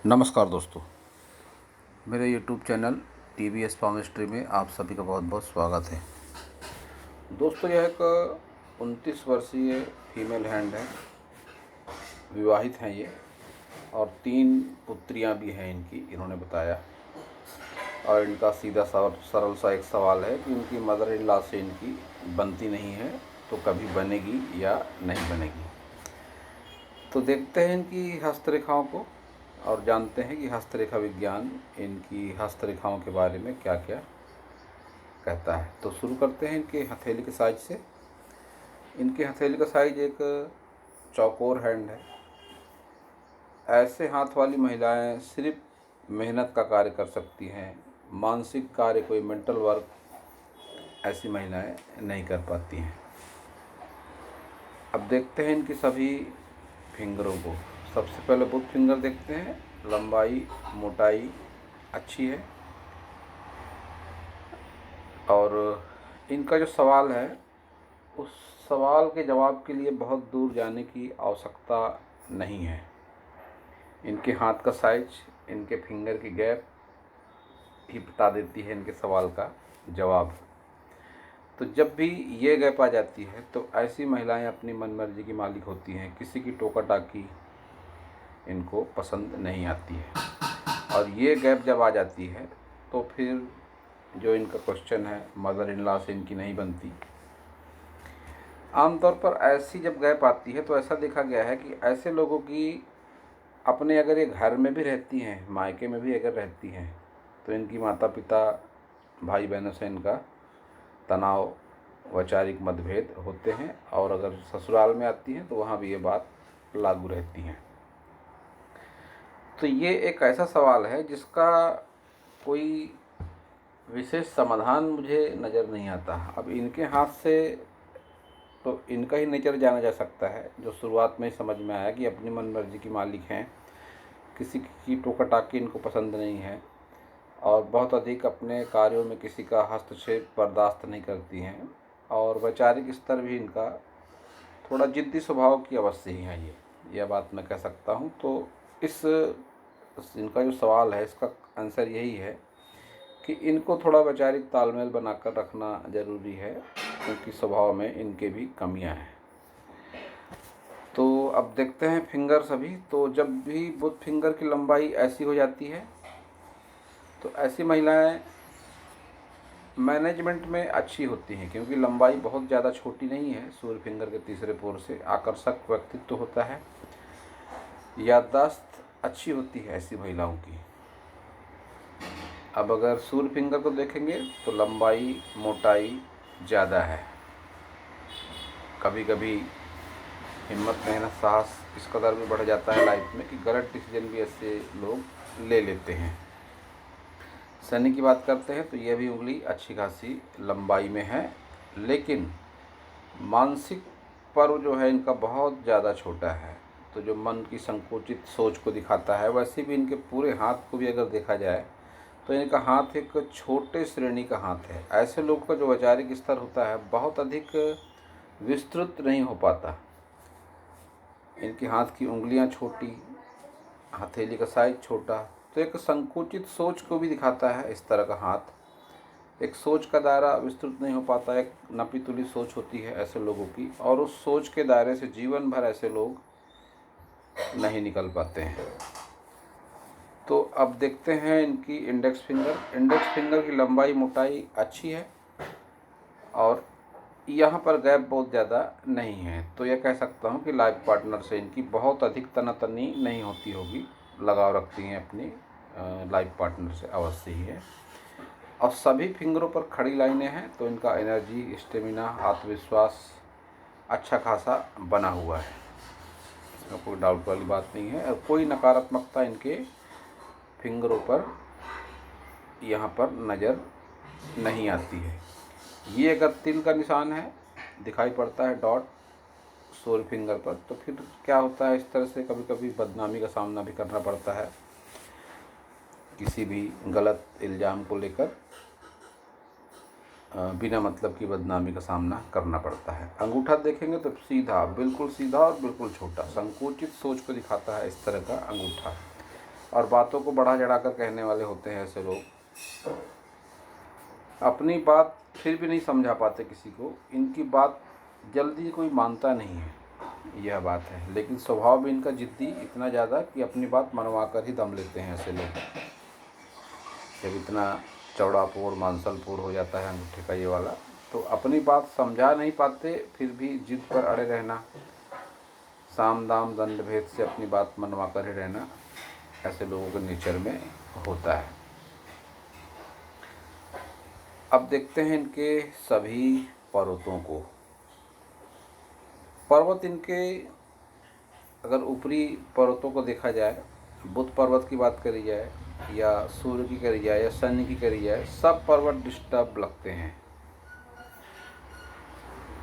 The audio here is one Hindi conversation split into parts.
नमस्कार दोस्तों, मेरे YouTube चैनल TVS पामिस्ट्री में आप सभी का बहुत बहुत स्वागत है। दोस्तों, यह एक 29 वर्षीय फीमेल हैंड है। विवाहित हैं ये और 3 पुत्रियां भी हैं इनकी, इन्होंने बताया। और इनका सीधा सरल सा एक सवाल है कि इनकी मदर इन लॉ से इनकी बनती नहीं है, तो कभी बनेगी या नहीं बनेगी। तो देखते हैं इनकी हस्तरेखाओं को और जानते हैं कि हस्तरेखा विज्ञान इनकी हस्तरेखाओं के बारे में क्या क्या कहता है। तो शुरू करते हैं इनके हथेली के साइज से। इनके हथेली का साइज एक चौकोर हैंड है। ऐसे हाथ वाली महिलाएं सिर्फ मेहनत का कार्य कर सकती हैं, मानसिक कार्य, कोई मेंटल वर्क ऐसी महिलाएं नहीं कर पाती हैं। अब देखते हैं इनकी सभी फिंगरों को। सबसे पहले बुथ फिंगर देखते हैं। लंबाई मोटाई अच्छी है और इनका जो सवाल है उस सवाल के जवाब के लिए बहुत दूर जाने की आवश्यकता नहीं है। इनके हाथ का साइज, इनके फिंगर की गैप ही बता देती है इनके सवाल का जवाब। तो जब भी ये गैप आ जाती है तो ऐसी महिलाएं अपनी मनमर्जी की मालिक होती हैं। किसी की टोका टाकी इनको पसंद नहीं आती है। और ये गैप जब आ जाती है तो फिर जो इनका क्वेश्चन है, मदर इन लॉ से इनकी नहीं बनती। आमतौर पर ऐसी जब गैप आती है तो ऐसा देखा गया है कि ऐसे लोगों की अपने अगर ये घर में भी रहती हैं, मायके में भी अगर रहती हैं, तो इनकी माता पिता भाई बहनों से इनका तनाव, वैचारिक मतभेद होते हैं। और अगर ससुराल में आती हैं तो वहाँ भी ये बात लागू रहती हैं। तो ये एक ऐसा सवाल है जिसका कोई विशेष समाधान मुझे नज़र नहीं आता। अब इनके हाथ से तो इनका ही नेचर जाना जा सकता है, जो शुरुआत में ही समझ में आया कि अपनी मनमर्जी की मालिक हैं। किसी की टोका टाकी इनको पसंद नहीं है और बहुत अधिक अपने कार्यों में किसी का हस्तक्षेप बर्दाश्त नहीं करती हैं। और वैचारिक स्तर भी इनका थोड़ा जिद्दी स्वभाव की अवश्य ही है। यह बात मैं कह सकता हूँ। तो इनका जो सवाल है इसका आंसर यही है कि इनको थोड़ा वैचारिक तालमेल बनाकर रखना ज़रूरी है, क्योंकि स्वभाव में इनके भी कमियां हैं। तो अब देखते हैं फिंगर सभी। तो जब भी बुथ फिंगर की लंबाई ऐसी हो जाती है तो ऐसी महिलाएं मैनेजमेंट में अच्छी होती हैं, क्योंकि लंबाई बहुत ज़्यादा छोटी नहीं है। सूर्य फिंगर के तीसरे पोर से आकर्षक व्यक्तित्व होता है। याददाश्त अच्छी होती है ऐसी महिलाओं की। अब अगर सूर्य फिंगर को देखेंगे तो लंबाई मोटाई ज़्यादा है। कभी कभी हिम्मत, मेहनत, साहस इस कदर भी बढ़ जाता है लाइफ में कि गलत डिसीजन भी ऐसे लोग ले लेते हैं। शनि की बात करते हैं तो यह भी उंगली अच्छी खासी लंबाई में है, लेकिन मानसिक पर्व जो है इनका बहुत ज़्यादा छोटा है। तो जो मन की संकुचित सोच को दिखाता है, वैसे भी इनके पूरे हाथ को भी अगर देखा जाए तो इनका हाथ एक छोटे श्रेणी का हाथ है। ऐसे लोग का जो वैचारिक स्तर होता है बहुत अधिक विस्तृत नहीं हो पाता। इनके हाथ की उंगलियां छोटी, हथेली का साइज छोटा, तो एक संकुचित सोच को भी दिखाता है इस तरह का हाथ। एक सोच का दायरा विस्तृत नहीं हो पाता, एक नपी तुली सोच होती है ऐसे लोगों की, और उस सोच के दायरे से जीवन भर ऐसे लोग नहीं निकल पाते हैं। तो अब देखते हैं इनकी इंडेक्स फिंगर। इंडेक्स फिंगर की लंबाई मोटाई अच्छी है और यहाँ पर गैप बहुत ज़्यादा नहीं है। तो यह कह सकता हूँ कि लाइफ पार्टनर से इनकी बहुत अधिक तनातनी नहीं होती होगी। लगाव रखती हैं अपनी लाइफ पार्टनर से अवश्य ही है। और सभी फिंगरों पर खड़ी लाइनें हैं, तो इनका एनर्जी, स्टेमिना, आत्मविश्वास अच्छा खासा बना हुआ है। इसमें कोई डाउट वाली बात नहीं है। और कोई नकारात्मकता इनके फिंगरों पर यहाँ पर नज़र नहीं आती है। ये अगर तिल का निशान है, दिखाई पड़ता है डॉट सूर्य फिंगर पर, तो फिर क्या होता है, इस तरह से कभी कभी बदनामी का सामना भी करना पड़ता है। किसी भी गलत इल्ज़ाम को लेकर बिना मतलब की बदनामी का सामना करना पड़ता है। अंगूठा देखेंगे तो सीधा, बिल्कुल सीधा और बिल्कुल छोटा, संकुचित सोच को दिखाता है इस तरह का अंगूठा। और बातों को बढ़ा चढ़ा कर कहने वाले होते हैं ऐसे लोग। अपनी बात फिर भी नहीं समझा पाते किसी को, इनकी बात जल्दी कोई मानता नहीं है, यह बात है। लेकिन स्वभाव भी इनका जिद्दी इतना ज़्यादा कि अपनी बात मनवा कर ही दम लेते हैं ऐसे लोग। जब इतना चौड़ापुर मानसलपुर हो जाता है अंगूठे का ये वाला, तो अपनी बात समझा नहीं पाते, फिर भी जिद पर अड़े रहना, साम दाम दंड भेद से अपनी बात मनवा कर ही रहना, ऐसे लोगों के नेचर में होता है। अब देखते हैं इनके सभी पर्वतों को। पर्वत इनके अगर ऊपरी पर्वतों को देखा जाए, बुध पर्वत की बात करी जाए या सूर्य की करी जाए या शनि की करी जाए, सब पर्वत डिस्टर्ब लगते हैं।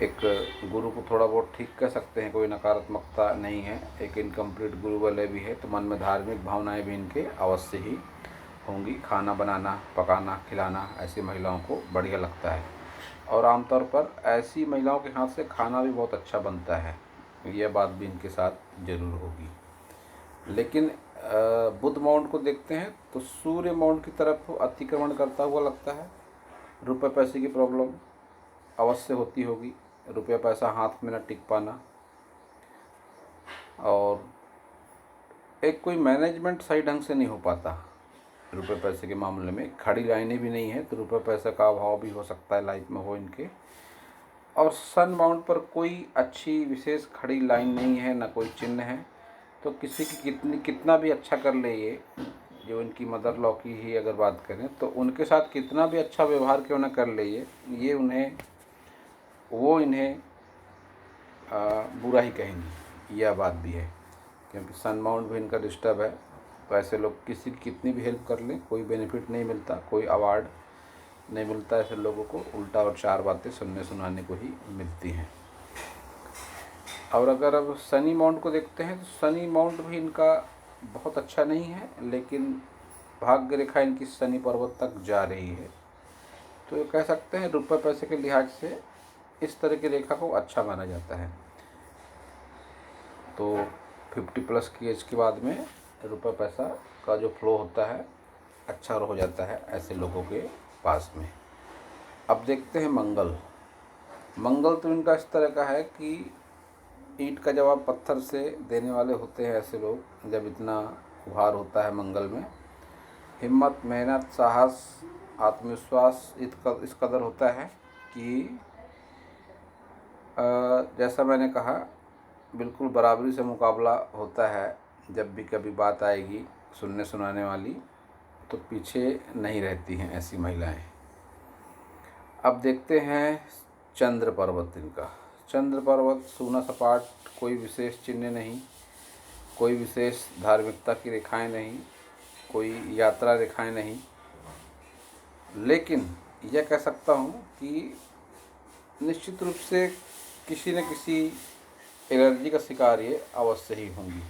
एक गुरु को थोड़ा बहुत ठीक कह सकते हैं, कोई नकारात्मकता नहीं है। एक इनकम्प्लीट गुरु वाले भी है, तो मन में धार्मिक भावनाएं भी इनके अवश्य ही होंगी। खाना बनाना, पकाना, खिलाना ऐसी महिलाओं को बढ़िया लगता है, और आमतौर पर ऐसी महिलाओं के हाथ से खाना भी बहुत अच्छा बनता है। यह बात भी इनके साथ जरूर होगी। लेकिन बुध माउंट को देखते हैं तो सूर्य माउंट की तरफ अतिक्रमण करता हुआ लगता है। रुपए पैसे की प्रॉब्लम अवश्य होती होगी, रुपया पैसा हाथ में न टिक पाना, और एक कोई मैनेजमेंट सही ढंग से नहीं हो पाता रुपए पैसे के मामले में। खड़ी लाइनें भी नहीं है, तो रुपए पैसे का अभाव भी हो सकता है लाइफ में हो इनके। और सन माउंट पर कोई अच्छी विशेष खड़ी लाइन नहीं है, ना कोई चिन्ह है, तो किसी की कितना भी अच्छा कर ले, ये जो इनकी मदर लॉ की ही अगर बात करें, तो उनके साथ कितना भी अच्छा व्यवहार क्यों ना कर ले, ये उन्हें वो इन्हें बुरा ही कहेंगी, यह बात भी है। क्योंकि सन माउंट भी इनका डिस्टर्ब है, तो ऐसे लोग किसी की कितनी भी हेल्प कर लें, कोई बेनिफिट नहीं मिलता, कोई अवार्ड नहीं मिलता ऐसे लोगों को। उल्टा और चार बातें सुनने सुनाने को ही मिलती हैं। और अगर अब शनि माउंट को देखते हैं, तो शनि माउंट भी इनका बहुत अच्छा नहीं है, लेकिन भाग्य रेखा इनकी शनि पर्वत तक जा रही है, तो ये कह सकते हैं रुपये पैसे के लिहाज से इस तरह की रेखा को अच्छा माना जाता है। तो 50+ की एज के बाद में रुपये पैसा का जो फ्लो होता है अच्छा हो जाता है ऐसे लोगों के पास में। अब देखते हैं मंगल। मंगल तो इनका इस तरह का है कि ईंट का जवाब पत्थर से देने वाले होते हैं ऐसे लोग। जब इतना उभार होता है मंगल में, हिम्मत, मेहनत, साहस, आत्मविश्वास इस कदर होता है कि जैसा मैंने कहा, बिल्कुल बराबरी से मुकाबला होता है। जब भी कभी बात आएगी सुनने सुनाने वाली, तो पीछे नहीं रहती हैं ऐसी महिलाएं। अब देखते हैं चंद्र पर्वत इनका। चंद्र पर्वत सूना सपाट, कोई विशेष चिन्ह नहीं, कोई विशेष धार्मिकता की रेखाएं नहीं, कोई यात्रा रेखाएं नहीं, लेकिन यह कह सकता हूँ कि निश्चित रूप से किसी न किसी एलर्जी का शिकार ये अवश्य ही होंगी।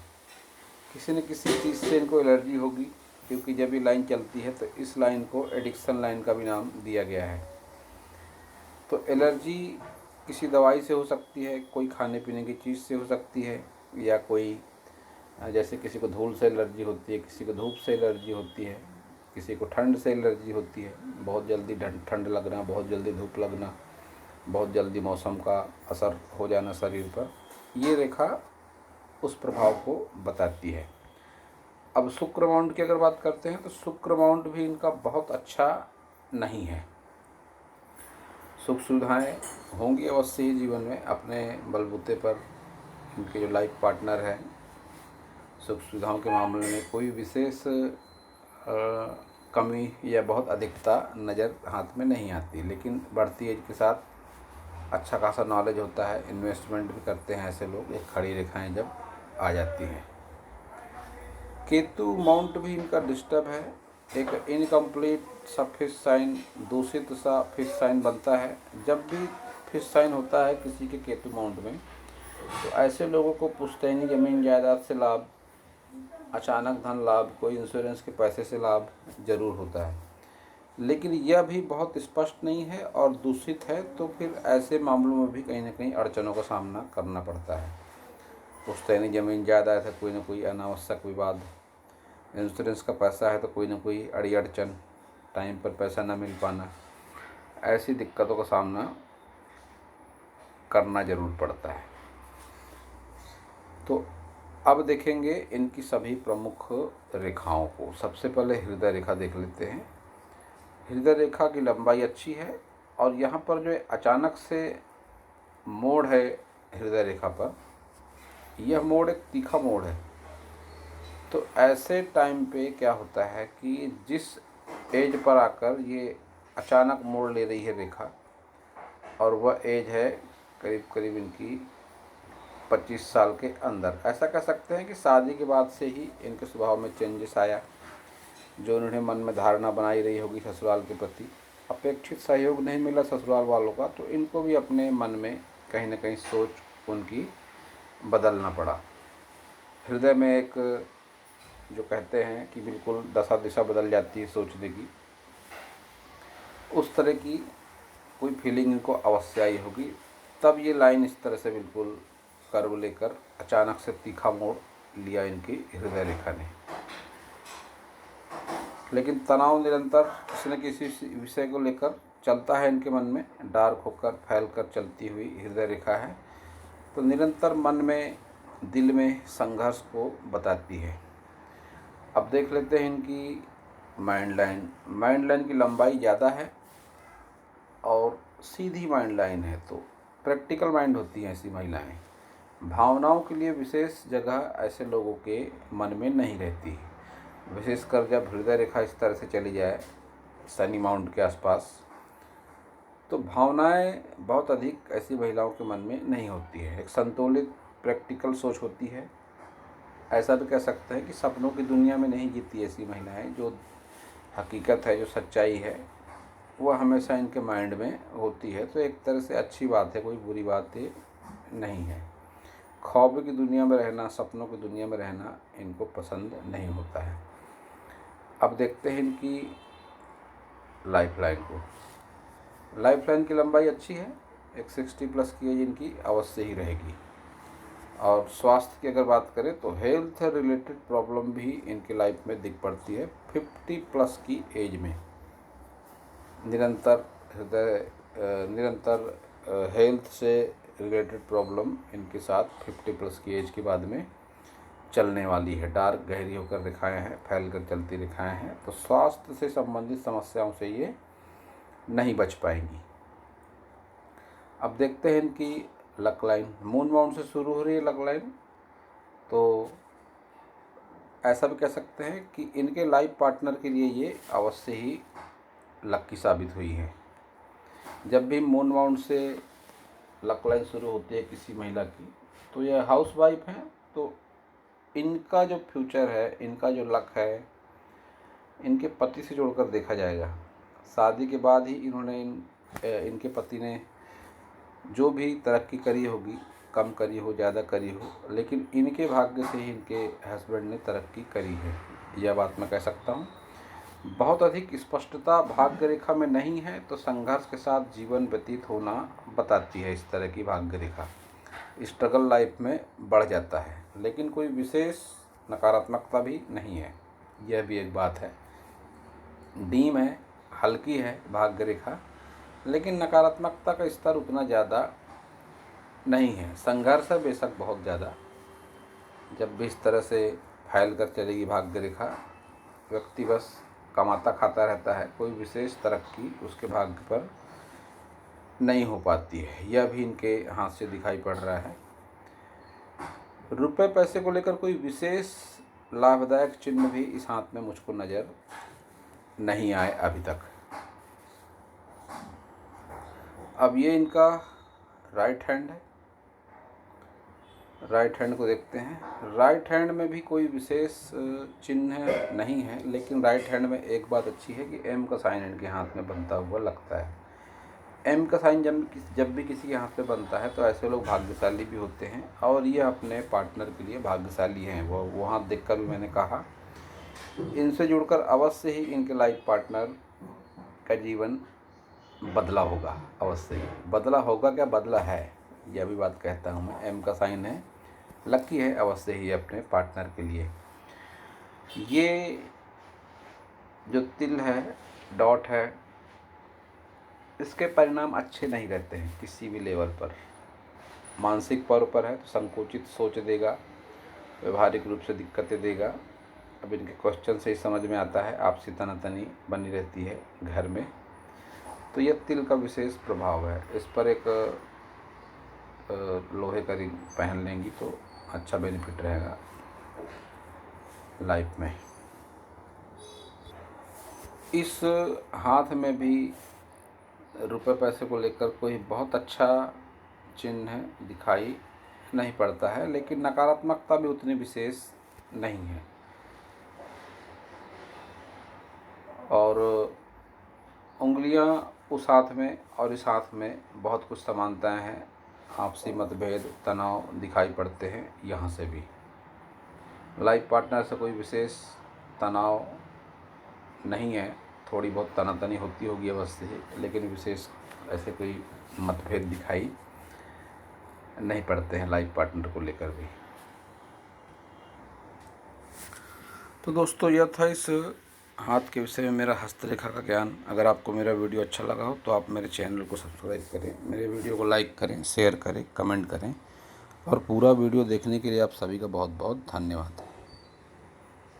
किसी न किसी चीज़ से इनको एलर्जी होगी, क्योंकि जब ये लाइन चलती है तो इस लाइन को एडिक्शन लाइन का भी नाम दिया गया है। तो एलर्जी किसी दवाई से हो सकती है, कोई खाने पीने की चीज़ से हो सकती है, या कोई जैसे किसी को धूल से एलर्जी होती है, किसी को धूप से एलर्जी होती है, किसी को ठंड से एलर्जी होती है, बहुत जल्दी ठंड लगना, बहुत जल्दी धूप लगना, बहुत जल्दी मौसम का असर हो जाना शरीर पर, ये रेखा उस प्रभाव को बताती है। अब शुक्र माउंट की अगर बात करते हैं, तो शुक्र माउंट भी इनका बहुत अच्छा नहीं है। सुख सुविधाएँ होंगी अवश्य ही जीवन में, अपने बलबूते पर इनके जो लाइफ पार्टनर है, सुख सुविधाओं के मामले में कोई विशेष कमी या बहुत अधिकता नज़र हाथ में नहीं आती। लेकिन बढ़ती एज के साथ अच्छा खासा नॉलेज होता है, इन्वेस्टमेंट भी करते हैं ऐसे लोग, एक खड़ी रेखाएं जब आ जाती हैं। केतु माउंट भी इनका डिस्टर्ब है, एक इनकम्प्लीट सा फिश साइन, दूषित सा फिश साइन बनता है। जब भी फिश साइन होता है किसी के केतु माउंट में, तो ऐसे लोगों को पुश्तैनी ज़मीन जायदाद से लाभ, अचानक धन लाभ, कोई इंश्योरेंस के पैसे से लाभ जरूर होता है। लेकिन यह भी बहुत स्पष्ट नहीं है और दूषित है, तो फिर ऐसे मामलों में भी कहीं ना कहीं अड़चनों का सामना करना पड़ता है। पुश्तैनी ज़मीन जायदाद है, कोई ना कोई अनावश्यक विवाद इंश्योरेंस का पैसा है तो कोई ना कोई अड़ी अड़चन, टाइम पर पैसा ना मिल पाना, ऐसी दिक्कतों का सामना करना ज़रूर पड़ता है। तो अब देखेंगे इनकी सभी प्रमुख रेखाओं को। सबसे पहले हृदय रेखा देख लेते हैं। हृदय रेखा की लंबाई अच्छी है और यहाँ पर जो अचानक से मोड़ है हृदय रेखा पर, यह मोड़ एक तीखा मोड़ है। तो ऐसे टाइम पे क्या होता है कि जिस एज पर आकर ये अचानक मोड़ ले रही है रेखा, और वह एज है करीब करीब इनकी 25 साल के अंदर, ऐसा कह सकते हैं कि शादी के बाद से ही इनके स्वभाव में चेंजेस आया। जो उन्होंने मन में धारणा बनाई रही होगी ससुराल के प्रति, अपेक्षित सहयोग नहीं मिला ससुराल वालों का, तो इनको भी अपने मन में कहीं ना कहीं सोच उनकी बदलना पड़ा। हृदय में एक जो कहते हैं कि बिल्कुल दशा दिशा बदल जाती है सोचने की, उस तरह की कोई फीलिंग इनको अवश्य आई होगी। तब ये लाइन इस तरह से बिल्कुल कर्व लेकर अचानक से तीखा मोड़ लिया इनकी हृदय रेखा ने। लेकिन तनाव निरंतर किसी न किसी विषय को लेकर चलता है इनके मन में, डार्क होकर फैल कर चलती हुई हृदय रेखा है। तो निरंतर मन में, दिल में संघर्ष को बताती है। अब देख लेते हैं इनकी माइंड लाइन। माइंड लाइन की लंबाई ज़्यादा है और सीधी माइंड लाइन है, तो प्रैक्टिकल माइंड होती हैं ऐसी महिलाएं। भावनाओं के लिए विशेष जगह ऐसे लोगों के मन में नहीं रहती, विशेषकर जब हृदय रेखा इस तरह से चली जाए शनि माउंट के आसपास, तो भावनाएं बहुत अधिक ऐसी महिलाओं के मन में नहीं होती है। एक संतुलित प्रैक्टिकल सोच होती है। ऐसा भी कह सकते हैं कि सपनों की दुनिया में नहीं जीती ऐसी महिलाएं। जो हकीकत है, जो सच्चाई है, वह हमेशा इनके माइंड में होती है। तो एक तरह से अच्छी बात है, कोई बुरी बात ये नहीं है। ख्वाब की दुनिया में रहना, सपनों की दुनिया में रहना इनको पसंद नहीं होता है। अब देखते हैं इनकी लाइफ लाइन को। लाइफ लाइन की लंबाई अच्छी है, एक 60 प्लस की एज इनकी अवश्य ही रहेगी। और स्वास्थ्य की अगर बात करें तो हेल्थ रिलेटेड प्रॉब्लम भी इनकी लाइफ में दिख पड़ती है 50 प्लस की एज में। निरंतर हेल्थ से रिलेटेड प्रॉब्लम इनके साथ 50 प्लस की एज के बाद में चलने वाली है। डार्क गहरी होकर रेखाएं हैं, फैल कर चलती रेखाएं हैं। तो स्वास्थ्य से संबंधित समस्याओं से ये नहीं बच पाएंगी। अब देखते हैं इनकी लक लाइन। मून माउंट से शुरू हो रही है लक लाइन, तो ऐसा भी कह सकते हैं कि इनके लाइफ पार्टनर के लिए ये अवश्य ही लकी साबित हुई है। जब भी मून माउंट से लक लाइन शुरू होती है किसी महिला की, तो यह हाउस वाइफ है, तो इनका जो फ्यूचर है, इनका जो लक है, इनके पति से जोड़कर देखा जाएगा। शादी के बाद ही इनके पति ने जो भी तरक्की करी होगी, कम करी हो, ज़्यादा करी हो, लेकिन इनके भाग्य से ही इनके हस्बैंड ने तरक्की करी है, यह बात मैं कह सकता हूँ। बहुत अधिक स्पष्टता भाग्य रेखा में नहीं है, तो संघर्ष के साथ जीवन व्यतीत होना बताती है इस तरह की भाग्य रेखा। स्ट्रगल लाइफ में बढ़ जाता है, लेकिन कोई विशेष नकारात्मकता भी नहीं है, यह भी एक बात है। डीम है, हल्की है भाग्य रेखा, लेकिन नकारात्मकता का स्तर उतना ज़्यादा नहीं है। संघर्ष है बेशक बहुत ज़्यादा। जब भी इस तरह से फैल कर चलेगी भाग्य रेखा, व्यक्ति बस कमाता खाता रहता है, कोई विशेष तरक्की उसके भाग्य पर नहीं हो पाती है। यह भी इनके हाथ से दिखाई पड़ रहा है। रुपए पैसे को लेकर कोई विशेष लाभदायक चिन्ह भी इस हाथ में मुझको नज़र नहीं आए अभी तक। अब ये इनका राइट हैंड है। राइट हैंड को देखते हैं। राइट हैंड में भी कोई विशेष चिन्ह नहीं है, लेकिन राइट हैंड में एक बात अच्छी है कि एम का साइन इनके हाथ में बनता हुआ लगता है। एम का साइन जब भी किसी के हाथ में बनता है, तो ऐसे लोग भाग्यशाली भी होते हैं, और ये अपने पार्टनर के लिए भाग्यशाली हैं। वो हाथ देखकर भी मैंने कहा, इनसे जुड़कर अवश्य ही इनके लाइफ पार्टनर का जीवन बदला होगा। अवश्य ही बदला होगा, क्या बदला है, यह भी बात कहता हूँ मैं। एम का साइन है, लकी है अवश्य ही अपने पार्टनर के लिए। ये जो तिल है, डॉट है, इसके परिणाम अच्छे नहीं रहते हैं किसी भी लेवल पर। मानसिक तौर पर है तो संकुचित सोच देगा, व्यवहारिक रूप से दिक्कतें देगा। अब इनके क्वेश्चन से ही समझ में आता है, आपसी तनातनी बनी रहती है घर में। तो यह तिल का विशेष प्रभाव है। इस पर एक लोहे का रिंग पहन लेंगी तो अच्छा बेनिफिट रहेगा लाइफ में। इस हाथ में भी रुपए पैसे को लेकर कोई बहुत अच्छा चिन्ह दिखाई नहीं पड़ता है, लेकिन नकारात्मकता भी उतनी विशेष नहीं है। और उंगलियां उस हाथ में और इस हाथ में बहुत कुछ समानताएं हैं। आपसी मतभेद, तनाव दिखाई पड़ते हैं यहाँ से भी। लाइफ पार्टनर से कोई विशेष तनाव नहीं है, थोड़ी बहुत तनातनी होती होगी अवश्य ही, लेकिन विशेष ऐसे कोई मतभेद दिखाई नहीं पड़ते हैं लाइफ पार्टनर को लेकर भी। तो दोस्तों, यह था इस हाथ के विषय में मेरा हस्तरेखा का ज्ञान। अगर आपको मेरा वीडियो अच्छा लगा हो तो आप मेरे चैनल को सब्सक्राइब करें, मेरे वीडियो को लाइक करें, शेयर करें, कमेंट करें। और पूरा वीडियो देखने के लिए आप सभी का बहुत बहुत धन्यवाद।